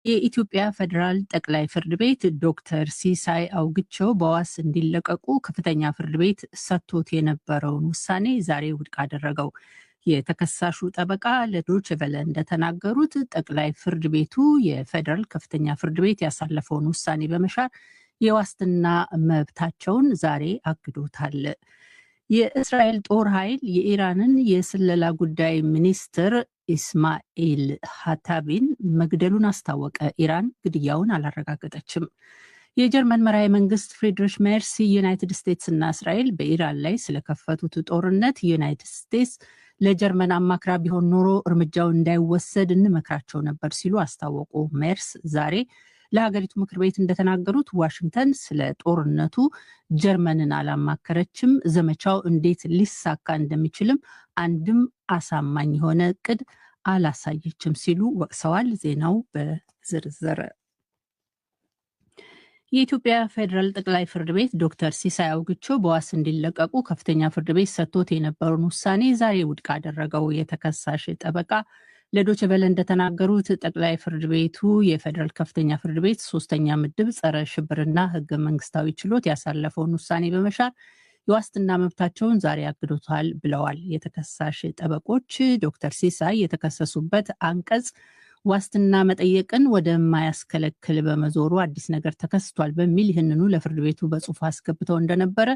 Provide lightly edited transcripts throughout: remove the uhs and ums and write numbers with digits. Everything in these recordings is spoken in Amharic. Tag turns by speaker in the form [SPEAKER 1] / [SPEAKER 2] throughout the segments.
[SPEAKER 1] የኢትዮጵያ ፌደራል ጠቅላይ ፍርድ ቤት ዶክተር ሲሳይ አውግቸው በዋስ እንዲለቀቁ ከፍተኛ ፍርድ ቤት ሰጥቶት የነበረውን ውሳኔ ዛሬ ውድቅ አደረገው። የተከሳሹ ጠበቃ ለዶይቼ ቬለ እንደተናገሩት ጠቅላይ ፍርድ ቤቱ የፌደራል ከፍተኛ ፍርድ ቤት ያሳለፈውን ውሳኔ በመሻር የዋስትና መብታቸውን ዛሬ አግዶታል። የእስራኤል ጦር ኃይል የኢራንን የስለላ ጉዳይ ሚኒስትር ኢስማኤል ሀታቢን መግደሉን አስታወቀ። ኢራን ግድያውን አላረጋገጠችም። የጀርመን መራሄ መንግስት ፍሪድሪሽ ሜርስ ዩናይትድ ስቴትስ እና እስራኤል በኢራን ላይ ስለከፈቱት ጦርነት ዩናይትድ ስቴትስ ለጀርመን አማክራ ቢሆን ኖሮ እርምጃው እንዳይወሰድ እንመክራቸው ነበር ሲሉ አስታወቁ። ሜርስ ዛሬ ለሀገሪቱ ምክር ቤት እንደተናገሩት ዋሽንግተን ስለ ጦርነቱ ጀርመንን አላማከረችም፣ ዘመቻው እንዴት ሊሳካ እንደሚችልም አንድም አሳማኝ የሆነ እቅድ አላሳየችም ሲሉ ወቅሰዋል። ዜናው በዝርዝር የኢትዮጵያ ፌደራል ጠቅላይ ፍርድ ቤት ዶክተር ሲሳይ አውግቸው በዋስ እንዲለቀቁ ከፍተኛ ፍርድ ቤት ሰጥቶት የነበረውን ውሳኔ ዛሬ ውድቅ አደረገው። የተከሳሽ ጠበቃ ለዶይቼ ቬለ እንደተናገሩት ጠቅላይ ፍርድ ቤቱ የፌደራል ከፍተኛ ፍርድ ቤት ሶስተኛ ምድብ ጸረ ሽብርና ህገ መንግስታዊ ችሎት ያሳለፈውን ውሳኔ በመሻር የዋስትና መብታቸውን ዛሬ አግዶታል ብለዋል። የተከሳሽ ጠበቆች ዶክተር ሲሳይ የተከሰሱበት አንቀጽ ዋስትና መጠየቅን ወደማያስከለክል በመዞሩ አዲስ ነገር ተከስቷል በሚል ይህንኑ ለፍርድ ቤቱ በጽሁፍ አስገብተው እንደነበረ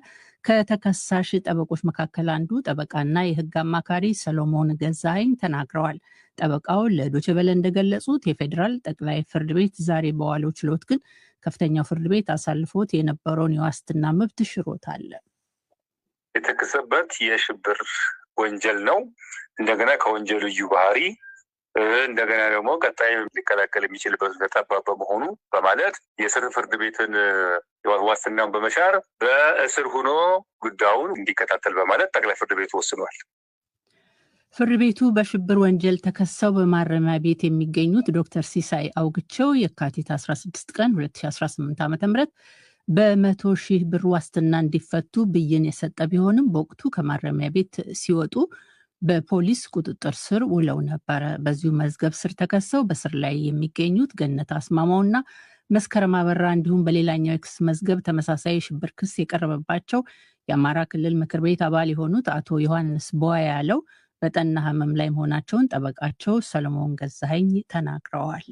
[SPEAKER 1] ከተከሳሽ ጠበቆች መካከል አንዱ ጠበቃና የህግ አማካሪ ሰሎሞን ገዛኸኝ ተናግረዋል። ጠበቃው ለዶይቼ ቬለ እንደገለጹት የፌዴራል ጠቅላይ ፍርድ ቤት ዛሬ በዋለው ችሎት ግን ከፍተኛው ፍርድ ቤት አሳልፎት የነበረውን የዋስትና መብት ሽሮታል።
[SPEAKER 2] የተከሰሰበት የሽብር ወንጀል ነው። እንደገና ከወንጀሉ ልዩ ባህሪ እንደገና ደግሞ ቀጣይ ሊከላከል የሚችልበት ጠባብ በመሆኑ በማለት የስር ፍርድ ቤትን ዋስትናውን በመሻር በእስር ሆኖ ጉዳዩን እንዲከታተል በማለት ጠቅላይ ፍርድ ቤቱ ወስኗል።
[SPEAKER 1] ፍርድ ቤቱ በሽብር ወንጀል ተከሰው በማረሚያ ቤት የሚገኙት ዶክተር ሲሳይ አውግቸው የካቲት 16 ቀን 2018 ዓ.ም በ100,000 ብር ዋስትና እንዲፈቱ ብይን የሰጠ ቢሆንም በወቅቱ ከማረሚያ ቤት ሲወጡ በፖሊስ ቁጥጥር ስር ውለው ነበረ። በዚሁ መዝገብ ስር ተከሰው በስር ላይ የሚገኙት ገነት አስማማውና መስከረም አበራ እንዲሁም በሌላኛው የክስ መዝገብ ተመሳሳይ የሽብር ክስ የቀረበባቸው የአማራ ክልል ምክር ቤት አባል የሆኑት አቶ ዮሐንስ ቦያለው በጠና ህመም ላይ መሆናቸውን ጠበቃቸው ሰሎሞን ገዛኸኝ ተናግረዋል።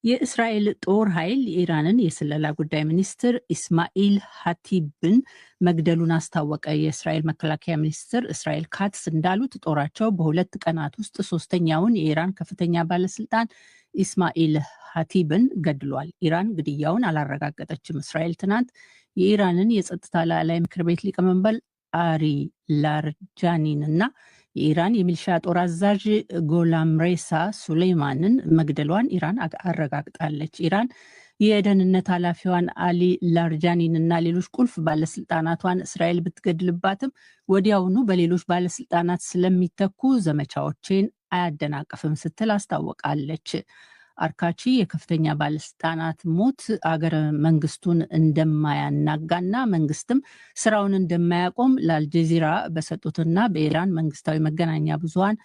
[SPEAKER 1] የእስራኤል ጦር ኃይል የኢራንን የስለላ ጉዳይ ሚኒስትር ኢስማኤል ሀቲብን መግደሉን አስታወቀ። የእስራኤል መከላከያ ሚኒስትር እስራኤል ካትስ እንዳሉት ጦራቸው በሁለት ቀናት ውስጥ ሶስተኛውን የኢራን ከፍተኛ ባለስልጣን ኢስማኤል ሀቲብን ገድሏል። ኢራን ግድያውን አላረጋገጠችም። እስራኤል ትናንት የኢራንን የጸጥታ ላዕላይ ምክር ቤት ሊቀመንበር አሪ ላርጃኒን እና የኢራን የሚሊሻ ጦር አዛዥ ጎላምሬሳ ሱሌይማንን መግደሏን ኢራን አረጋግጣለች። ኢራን የደህንነት ኃላፊዋን አሊ ላርጃኒን እና ሌሎች ቁልፍ ባለስልጣናቷን እስራኤል ብትገድልባትም ወዲያውኑ በሌሎች ባለስልጣናት ስለሚተኩ ዘመቻዎችን አያደናቅፍም ስትል አስታወቃለች። አርካቺ የከፍተኛ ባለስልጣናት ሞት አገረ መንግስቱን እንደማያናጋና መንግስትም ስራውን እንደማያቆም ለአልጀዚራ በሰጡትና በኢራን መንግስታዊ መገናኛ ብዙሃን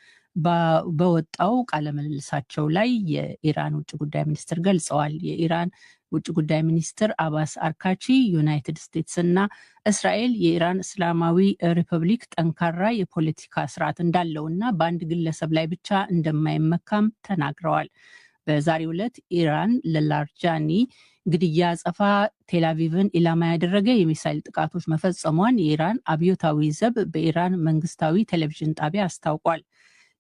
[SPEAKER 1] በወጣው ቃለምልልሳቸው ላይ የኢራን ውጭ ጉዳይ ሚኒስትር ገልጸዋል። የኢራን ውጭ ጉዳይ ሚኒስትር አባስ አርካቺ ዩናይትድ ስቴትስ እና እስራኤል የኢራን እስላማዊ ሪፐብሊክ ጠንካራ የፖለቲካ ስርዓት እንዳለውና በአንድ ግለሰብ ላይ ብቻ እንደማይመካም ተናግረዋል። በዛሬው ዕለት ኢራን ለላርጃኒ ግድያ አጸፋ ቴልአቪቭን ኢላማ ያደረገ የሚሳይል ጥቃቶች መፈጸሟን የኢራን አብዮታዊ ዘብ በኢራን መንግስታዊ ቴሌቪዥን ጣቢያ አስታውቋል።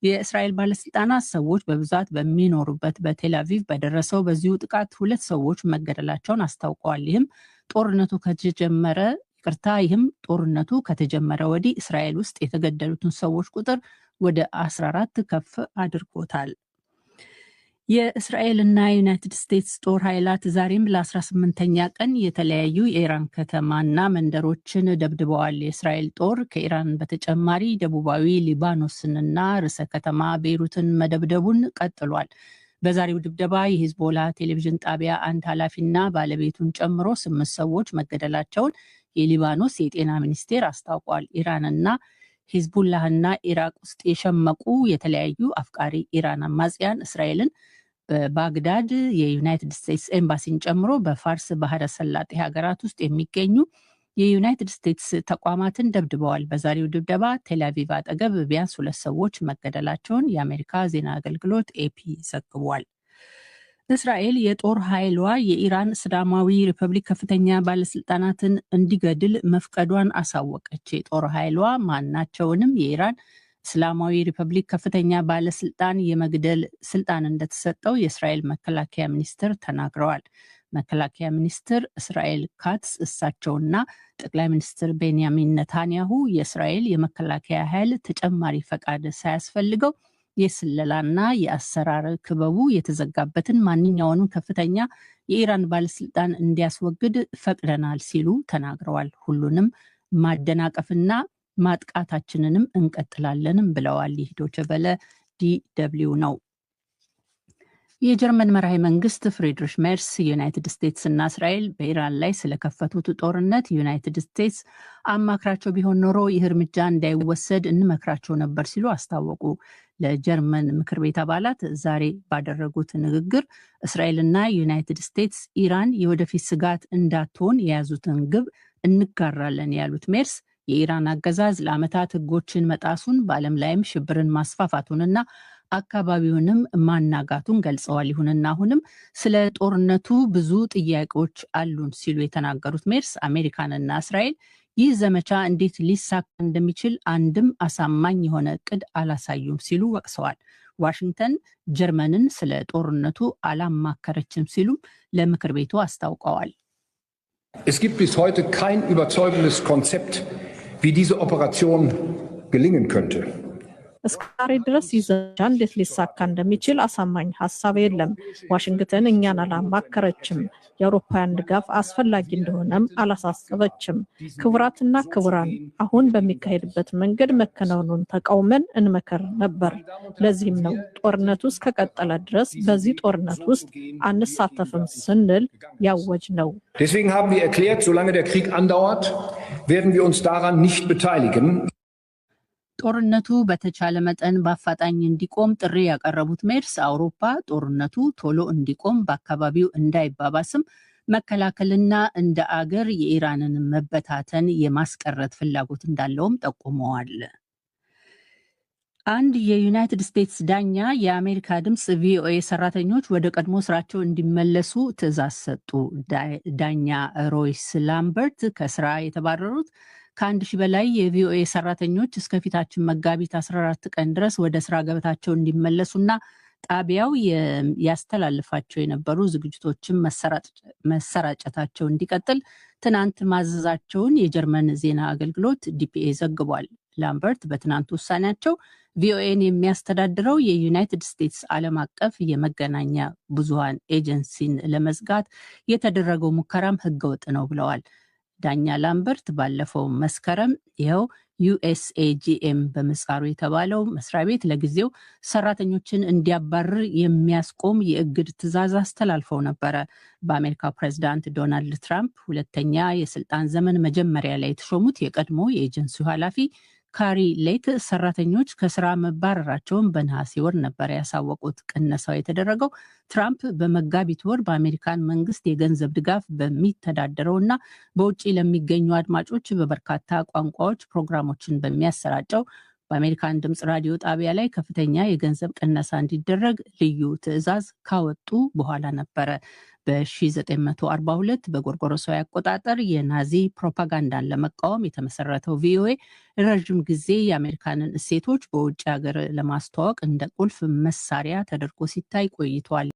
[SPEAKER 1] የእስራኤል ባለስልጣናት ሰዎች በብዛት በሚኖሩበት በቴልአቪቭ በደረሰው በዚሁ ጥቃት 2 ሰዎች መገደላቸውን አስታውቀዋል። ይህም ጦርነቱ ከተጀመረ ወዲህ እስራኤል ውስጥ የተገደሉትን ሰዎች ቁጥር ወደ 14 ከፍ አድርጎታል። የእስራኤልና ዩናይትድ ስቴትስ ጦር ኃይላት ዛሬም ለ18ኛ ቀን የተለያዩ የኢራን ከተማና መንደሮችን ደብድበዋል። የእስራኤል ጦር ከኢራን በተጨማሪ ደቡባዊ ሊባኖስንና ርዕሰ ከተማ ቤይሩትን መደብደቡን ቀጥሏል። በዛሬው ድብደባ የሂዝቦላ ቴሌቪዥን ጣቢያ አንድ ኃላፊና ባለቤቱን ጨምሮ 8 ሰዎች መገደላቸውን የሊባኖስ የጤና ሚኒስቴር አስታውቋል። ኢራንና ሂዝቡላህና ኢራቅ ውስጥ የሸመቁ የተለያዩ አፍቃሪ ኢራን አማጽያን እስራኤልን በባግዳድ የዩናይትድ ስቴትስ ኤምባሲን ጨምሮ በፋርስ ባህረ ሰላጤ ሀገራት ውስጥ የሚገኙ የዩናይትድ ስቴትስ ተቋማትን ደብድበዋል። በዛሬው ድብደባ ቴልአቪቭ አጠገብ ቢያንስ 2 ሰዎች መገደላቸውን የአሜሪካ ዜና አገልግሎት ኤፒ ዘግቧል። እስራኤል የጦር ኃይሏ የኢራን እስላማዊ ሪፐብሊክ ከፍተኛ ባለስልጣናትን እንዲገድል መፍቀዷን አሳወቀች። የጦር ኃይሏ ማናቸውንም የኢራን እስላማዊ ሪፐብሊክ ከፍተኛ ባለስልጣን የመግደል ስልጣን እንደተሰጠው የእስራኤል መከላከያ ሚኒስትር ተናግረዋል። መከላከያ ሚኒስትር እስራኤል ካትስ እሳቸውና ጠቅላይ ሚኒስትር ቤንያሚን ነታንያሁ የእስራኤል የመከላከያ ኃይል ተጨማሪ ፈቃድ ሳያስፈልገው የስለላና የአሰራር ክበቡ የተዘጋበትን ማንኛውንም ከፍተኛ የኢራን ባለስልጣን እንዲያስወግድ ፈቅደናል ሲሉ ተናግረዋል። ሁሉንም ማደናቀፍና ማጥቃታችንንም እንቀጥላለንም ብለዋል። ይህ ዶይቼ ቬለ ዲደብሊው ነው። የጀርመን መራሄ መንግስት ፍሬድሪሽ ሜርስ ዩናይትድ ስቴትስ እና እስራኤል በኢራን ላይ ስለከፈቱት ጦርነት ዩናይትድ ስቴትስ አማክራቸው ቢሆን ኖሮ ይህ እርምጃ እንዳይወሰድ እንመክራቸው ነበር ሲሉ አስታወቁ። ለጀርመን ምክር ቤት አባላት ዛሬ ባደረጉት ንግግር እስራኤልና ዩናይትድ ስቴትስ ኢራን የወደፊት ስጋት እንዳትሆን የያዙትን ግብ እንጋራለን ያሉት ሜርስ የኢራን አገዛዝ ለዓመታት ሕጎችን መጣሱን በዓለም ላይም ሽብርን ማስፋፋቱንና አካባቢውንም ማናጋቱን ገልጸዋል። ይሁንና አሁንም ስለ ጦርነቱ ብዙ ጥያቄዎች አሉን ሲሉ የተናገሩት ሜርስ አሜሪካንና እስራኤል ይህ ዘመቻ እንዴት ሊሳካ እንደሚችል አንድም አሳማኝ የሆነ እቅድ አላሳዩም ሲሉ ወቅሰዋል። ዋሽንግተን ጀርመንን ስለ ጦርነቱ አላማከረችም ሲሉም ለምክር ቤቱ አስታውቀዋል።
[SPEAKER 3] Es gibt bis heute kein überzeugendes Konzept, wie diese Operation gelingen könnte.
[SPEAKER 4] እስከዛሬ ድረስ ይህ ዘመቻ እንዴት ሊሳካ እንደሚችል አሳማኝ ሀሳብ የለም። ዋሽንግተን እኛን አላማከረችም። የአውሮፓውያን ድጋፍ አስፈላጊ እንደሆነም አላሳሰበችም። ክቡራትና ክቡራን፣ አሁን በሚካሄድበት መንገድ መከናወኑን ተቃውመን እንመከር ነበር። ለዚህም ነው ጦርነቱ እስከቀጠለ ድረስ በዚህ ጦርነት ውስጥ አንሳተፍም ስንል ያወጅ ነው።
[SPEAKER 3] Deswegen haben wir erklärt, solange der Krieg andauert, werden wir uns daran nicht beteiligen.
[SPEAKER 1] ጦርነቱ በተቻለ መጠን በአፋጣኝ እንዲቆም ጥሪ ያቀረቡት ሜርስ አውሮፓ ጦርነቱ ቶሎ እንዲቆም በአካባቢው እንዳይባባስም መከላከልና እንደ አገር የኢራንን መበታተን የማስቀረት ፍላጎት እንዳለውም ጠቁመዋል። አንድ የዩናይትድ ስቴትስ ዳኛ የአሜሪካ ድምፅ ቪኦኤ ሰራተኞች ወደ ቀድሞ ስራቸው እንዲመለሱ ትዕዛዝ ሰጡ። ዳኛ ሮይስ ላምበርት ከስራ የተባረሩት ከ1000 በላይ የቪኦኤ ሰራተኞች እስከፊታችን መጋቢት 14 ቀን ድረስ ወደ ስራ ገበታቸው እንዲመለሱና ጣቢያው ያስተላልፋቸው የነበሩ ዝግጅቶችን መሰራጨታቸው እንዲቀጥል ትናንት ማዘዛቸውን የጀርመን ዜና አገልግሎት ዲፒኤ ዘግቧል። ላምበርት በትናንት ውሳኔያቸው ቪኦኤን የሚያስተዳድረው የዩናይትድ ስቴትስ ዓለም አቀፍ የመገናኛ ብዙሃን ኤጀንሲን ለመዝጋት የተደረገው ሙከራም ህገወጥ ነው ብለዋል። ዳኛ ላምበርት ባለፈው መስከረም ይኸው ዩኤስኤጂኤም በምህጻሩ የተባለው መስሪያ ቤት ለጊዜው ሰራተኞችን እንዲያባርር የሚያስቆም የእግድ ትዕዛዝ አስተላልፈው ነበረ። በአሜሪካ ፕሬዝዳንት ዶናልድ ትራምፕ ሁለተኛ የስልጣን ዘመን መጀመሪያ ላይ የተሾሙት የቀድሞ የኤጀንሲው ኃላፊ ካሪ ሌክ ሰራተኞች ከስራ መባረራቸውን በነሐሴ ወር ነበር ያሳወቁት። ቅነሳው የተደረገው ትራምፕ በመጋቢት ወር በአሜሪካን መንግስት የገንዘብ ድጋፍ በሚተዳደረውና በውጭ ለሚገኙ አድማጮች በበርካታ ቋንቋዎች ፕሮግራሞችን በሚያሰራጨው በአሜሪካን ድምፅ ራዲዮ ጣቢያ ላይ ከፍተኛ የገንዘብ ቅነሳ እንዲደረግ ልዩ ትዕዛዝ ካወጡ በኋላ ነበረ። በ1942 በጎርጎሮሳዊ አቆጣጠር የናዚ ፕሮፓጋንዳን ለመቃወም የተመሰረተው ቪኦኤ ረዥም ጊዜ የአሜሪካንን እሴቶች በውጭ ሀገር ለማስተዋወቅ እንደ ቁልፍ መሳሪያ ተደርጎ ሲታይ ቆይቷል።